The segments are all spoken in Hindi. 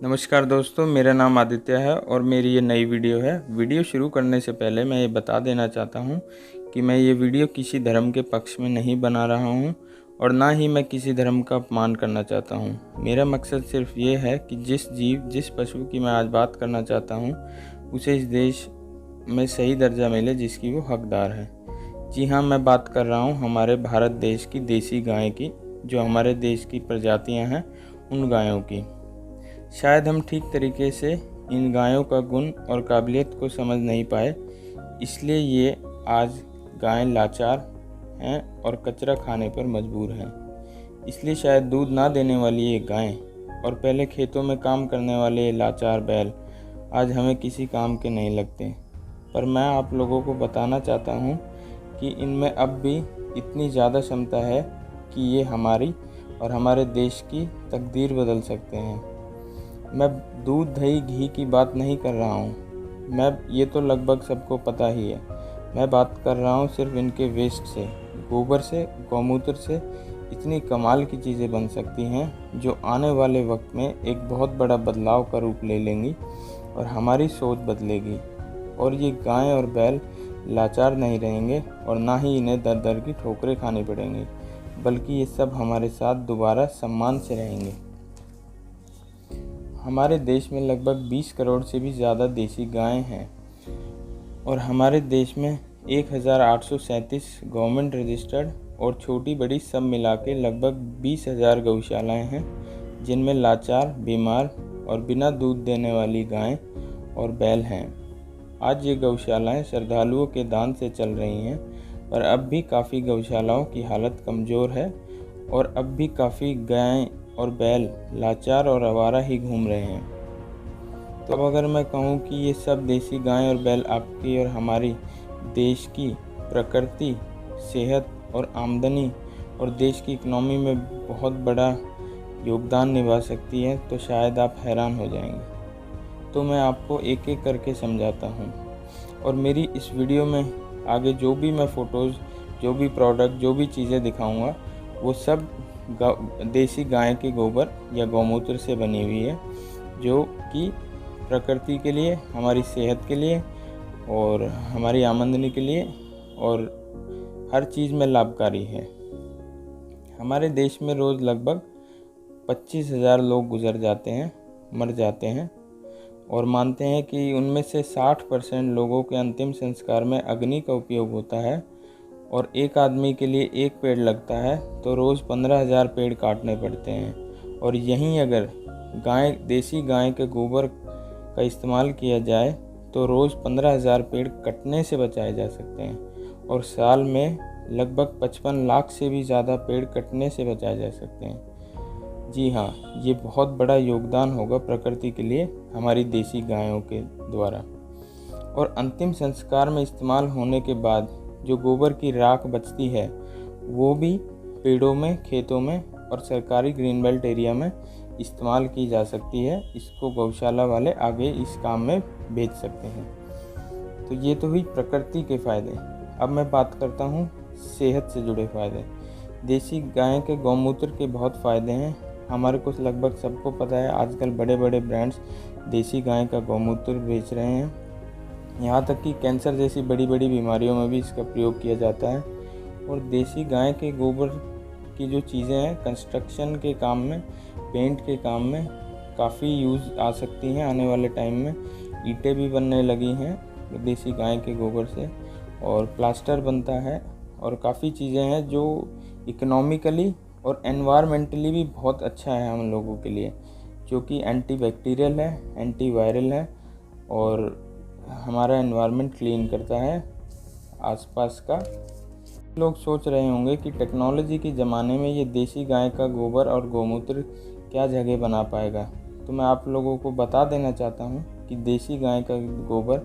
नमस्कार दोस्तों, मेरा नाम आदित्य है और मेरी ये नई वीडियो है। वीडियो शुरू करने से पहले मैं ये बता देना चाहता हूँ कि मैं ये वीडियो किसी धर्म के पक्ष में नहीं बना रहा हूँ और ना ही मैं किसी धर्म का अपमान करना चाहता हूँ। मेरा मकसद सिर्फ ये है कि जिस पशु की मैं आज बात करना चाहता हूँ उसे इस देश में सही दर्जा मिले जिसकी वो हकदार है। जी हाँ, मैं बात कर रहा हूँ हमारे भारत देश की देसी गाय की, जो हमारे देश की प्रजातियाँ हैं उन गायों की। शायद हम ठीक तरीके से इन गायों का गुण और काबिलियत को समझ नहीं पाए, इसलिए ये आज गायें लाचार हैं और कचरा खाने पर मजबूर हैं। इसलिए शायद दूध ना देने वाली ये गायें और पहले खेतों में काम करने वाले ये लाचार बैल आज हमें किसी काम के नहीं लगते। पर मैं आप लोगों को बताना चाहता हूँ कि इनमें अब भी इतनी ज़्यादा क्षमता है कि ये हमारी और हमारे देश की तकदीर बदल सकते हैं। मैं दूध दही घी की बात नहीं कर रहा हूँ, ये तो लगभग सबको पता ही है। मैं बात कर रहा हूँ सिर्फ इनके वेस्ट से, गोबर से, गौमूत्र से इतनी कमाल की चीज़ें बन सकती हैं जो आने वाले वक्त में एक बहुत बड़ा बदलाव का रूप ले लेंगी और हमारी सोच बदलेगी। और ये गाय और बैल लाचार नहीं रहेंगे और ना ही इन्हें दर दर की ठोकरें खानी पड़ेंगी, बल्कि ये सब हमारे साथ दोबारा सम्मान से रहेंगे। हमारे देश में लगभग 20 करोड़ से भी ज़्यादा देसी गायें हैं और हमारे देश में 1837 गवर्नमेंट रजिस्टर्ड और छोटी बड़ी सब मिला के लगभग 20,000 गौशालाएँ हैं, जिनमें लाचार, बीमार और बिना दूध देने वाली गायें और बैल हैं। आज ये गौशालाएँ श्रद्धालुओं के दान से चल रही हैं, पर अब भी काफ़ी गौशालाओं की हालत कमज़ोर है और अब भी काफ़ी गायें और बैल लाचार और आवारा ही घूम रहे हैं। तो अब अगर मैं कहूँ कि ये सब देसी गाय और बैल आपकी और हमारी देश की प्रकृति, सेहत और आमदनी और देश की इकनॉमी में बहुत बड़ा योगदान निभा सकती है, तो शायद आप हैरान हो जाएंगे। तो मैं आपको एक एक करके समझाता हूँ और मेरी इस वीडियो में आगे जो भी मैं फ़ोटोज़, जो भी प्रोडक्ट, जो भी चीज़ें दिखाऊँगा वो सब देसी गाय के गोबर या गौमूत्र से बनी हुई है, जो कि प्रकृति के लिए, हमारी सेहत के लिए और हमारी आमदनी के लिए और हर चीज़ में लाभकारी है। हमारे देश में रोज़ लगभग 25,000 लोग मर जाते हैं और मानते हैं कि उनमें से 60% लोगों के अंतिम संस्कार में अग्नि का उपयोग होता है और एक आदमी के लिए एक पेड़ लगता है तो रोज़ 15,000 पेड़ काटने पड़ते हैं। और यहीं अगर देसी गाय के गोबर का इस्तेमाल किया जाए तो रोज़ 15,000 पेड़ कटने से बचाए जा सकते हैं और साल में लगभग 55 लाख से भी ज़्यादा पेड़ कटने से बचाए जा सकते हैं। जी हाँ, ये बहुत बड़ा योगदान होगा प्रकृति के लिए हमारी देसी गायों के द्वारा। और अंतिम संस्कार में इस्तेमाल होने के बाद जो गोबर की राख बचती है वो भी पेड़ों में, खेतों में और सरकारी ग्रीन बेल्ट एरिया में इस्तेमाल की जा सकती है। इसको गौशाला वाले आगे इस काम में बेच सकते हैं। तो ये तो हुई प्रकृति के फ़ायदे। अब मैं बात करता हूँ सेहत से जुड़े फ़ायदे। देसी गाय के गौमूत्र के बहुत फ़ायदे हैं। हमारे को लगभग सबको पता है, आजकल बड़े बड़े ब्रांड्स देसी गाय का गौमूत्र बेच रहे हैं। यहाँ तक कि कैंसर जैसी बड़ी बड़ी बीमारियों में भी इसका प्रयोग किया जाता है। और देसी गाय के गोबर की जो चीज़ें हैं कंस्ट्रक्शन के काम में, पेंट के काम में काफ़ी यूज़ आ सकती हैं आने वाले टाइम में। ईंटें भी बनने लगी हैं देसी गाय के गोबर से और प्लास्टर बनता है और काफ़ी चीज़ें हैं जो इकोनॉमिकली और एनवायरमेंटली भी बहुत अच्छा है हम लोगों के लिए, जो कि एंटी बैक्टीरियल है, एंटी वायरल है और हमारा एनवायरनमेंट क्लीन करता है आसपास का। लोग सोच रहे होंगे कि टेक्नोलॉजी के ज़माने में ये देसी गाय का गोबर और गौमूत्र क्या जगह बना पाएगा। तो मैं आप लोगों को बता देना चाहता हूँ कि देसी गाय का गोबर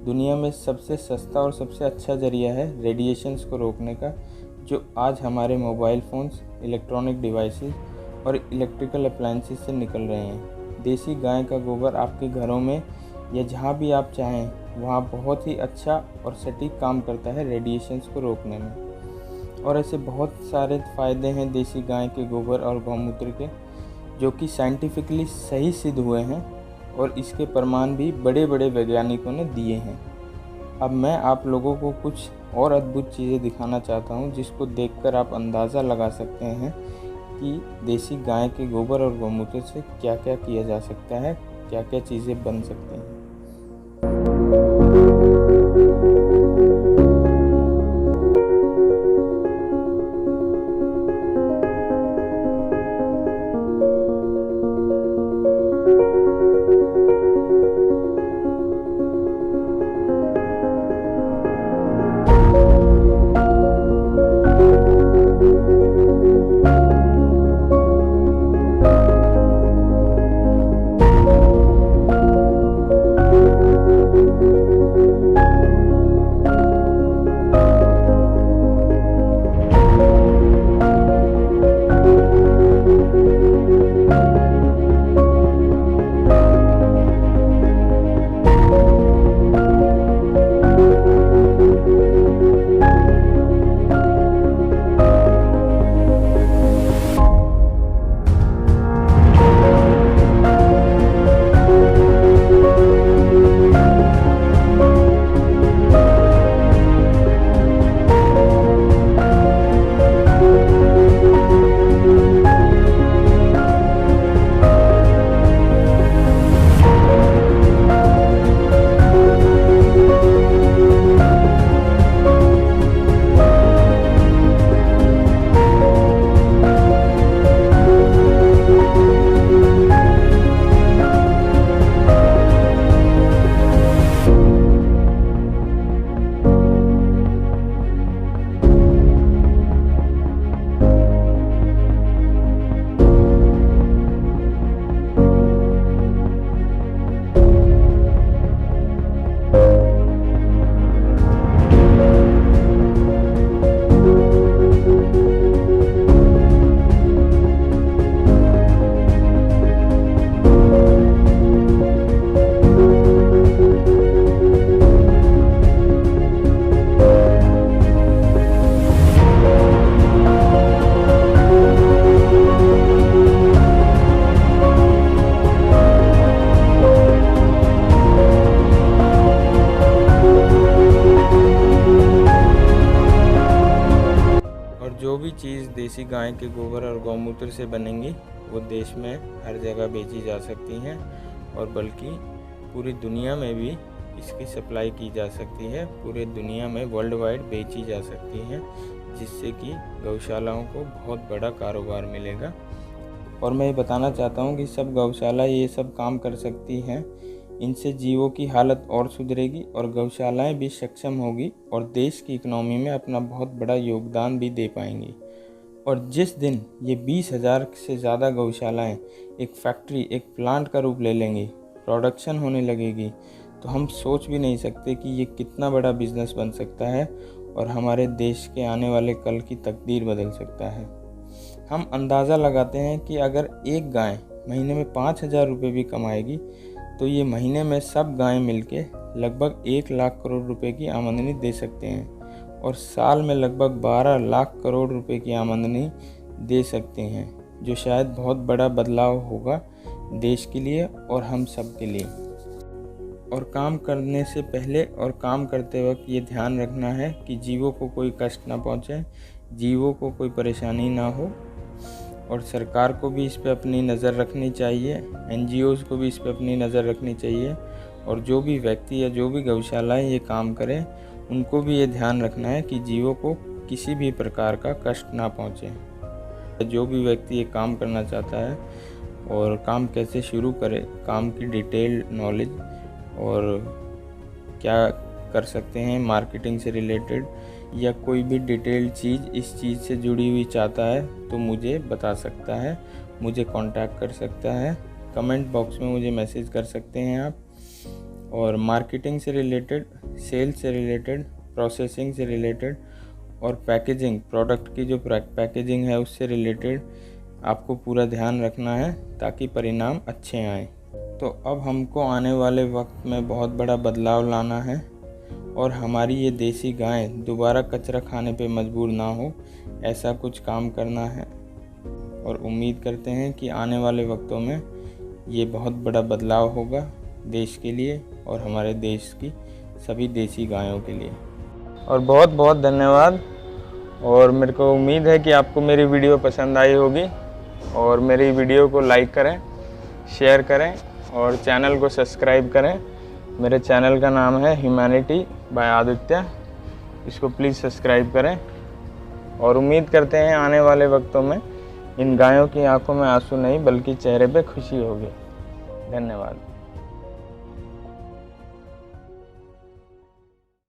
दुनिया में सबसे सस्ता और सबसे अच्छा ज़रिया है रेडिएशंस को रोकने का, जो आज हमारे मोबाइल फ़ोन्स, इलेक्ट्रॉनिक डिवाइसेस और इलेक्ट्रिकल अप्लायंसेस से निकल रहे हैं। देसी गाय का गोबर आपके घरों में या जहाँ भी आप चाहें वहाँ बहुत ही अच्छा और सटीक काम करता है रेडिएशंस को रोकने में। और ऐसे बहुत सारे फ़ायदे हैं देसी गाय के गोबर और गौमूत्र के, जो कि साइंटिफिकली सही सिद्ध हुए हैं और इसके प्रमाण भी बड़े बड़े वैज्ञानिकों ने दिए हैं। अब मैं आप लोगों को कुछ और अद्भुत चीज़ें दिखाना चाहता हूँ जिसको देखकर आप अंदाज़ा लगा सकते हैं कि देसी गाय के गोबर और गौमूत्र से क्या क्या किया जा सकता है, क्या क्या चीज़ें बन सकती हैं। जो भी चीज़ देसी गाय के गोबर और गौमूत्र से बनेंगी वो देश में हर जगह बेची जा सकती हैं और बल्कि पूरी दुनिया में भी इसकी सप्लाई की जा सकती है। पूरे दुनिया में वर्ल्ड वाइड बेची जा सकती हैं, जिससे कि गौशालाओं को बहुत बड़ा कारोबार मिलेगा। और मैं ये बताना चाहता हूँ कि सब गौशाला ये सब काम कर सकती हैं। इनसे जीवों की हालत और सुधरेगी और गौशालाएं भी सक्षम होगी और देश की इकनॉमी में अपना बहुत बड़ा योगदान भी दे पाएंगी। और जिस दिन ये 20,000 से ज़्यादा गौशालाएं एक फैक्ट्री, एक प्लांट का रूप ले लेंगी, प्रोडक्शन होने लगेगी, तो हम सोच भी नहीं सकते कि ये कितना बड़ा बिजनेस बन सकता है और हमारे देश के आने वाले कल की तकदीर बदल सकता है। हम अंदाज़ा लगाते हैं कि अगर एक गाय महीने में 5,000 रुपये भी कमाएगी तो ये महीने में सब गायें मिलके लगभग 1 लाख करोड़ रुपए की आमदनी दे सकते हैं और साल में लगभग 12 लाख करोड़ रुपए की आमदनी दे सकते हैं, जो शायद बहुत बड़ा बदलाव होगा देश के लिए और हम सब के लिए। और काम करने से पहले और काम करते वक्त ये ध्यान रखना है कि जीवों को कोई कष्ट ना पहुँचे, जीवों को कोई परेशानी ना हो। और सरकार को भी इस पे अपनी नज़र रखनी चाहिए, NGOs को भी इस पे अपनी नज़र रखनी चाहिए और जो भी व्यक्ति या जो भी गौशालाएं ये काम करें उनको भी ये ध्यान रखना है कि जीवों को किसी भी प्रकार का कष्ट ना पहुँचे। जो भी व्यक्ति ये काम करना चाहता है और काम कैसे शुरू करे, काम की डिटेल नॉलेज और क्या कर सकते हैं मार्केटिंग से रिलेटेड या कोई भी डिटेल्ड चीज़ इस चीज़ से जुड़ी हुई चाहता है तो मुझे बता सकता है, मुझे कांटेक्ट कर सकता है, कमेंट बॉक्स में मुझे मैसेज कर सकते हैं आप। और मार्केटिंग से रिलेटेड, सेल्स से रिलेटेड, प्रोसेसिंग से रिलेटेड और पैकेजिंग, प्रोडक्ट की जो पैकेजिंग है उससे रिलेटेड आपको पूरा ध्यान रखना है ताकि परिणाम अच्छे आएँ। तो अब हमको आने वाले वक्त में बहुत बड़ा बदलाव लाना है और हमारी ये देसी गाय दोबारा कचरा खाने पे मजबूर ना हो, ऐसा कुछ काम करना है। और उम्मीद करते हैं कि आने वाले वक्तों में ये बहुत बड़ा बदलाव होगा देश के लिए और हमारे देश की सभी देसी गायों के लिए। और बहुत बहुत धन्यवाद। और मेरे को उम्मीद है कि आपको मेरी वीडियो पसंद आई होगी और मेरी वीडियो को लाइक करें, शेयर करें और चैनल को सब्सक्राइब करें। मेरे चैनल का नाम है ह्यूमैनिटी बाय आदित्य, इसको प्लीज़ सब्सक्राइब करें। और उम्मीद करते हैं आने वाले वक्तों में इन गायों की आंखों में आंसू नहीं बल्कि चेहरे पे खुशी होगी। धन्यवाद।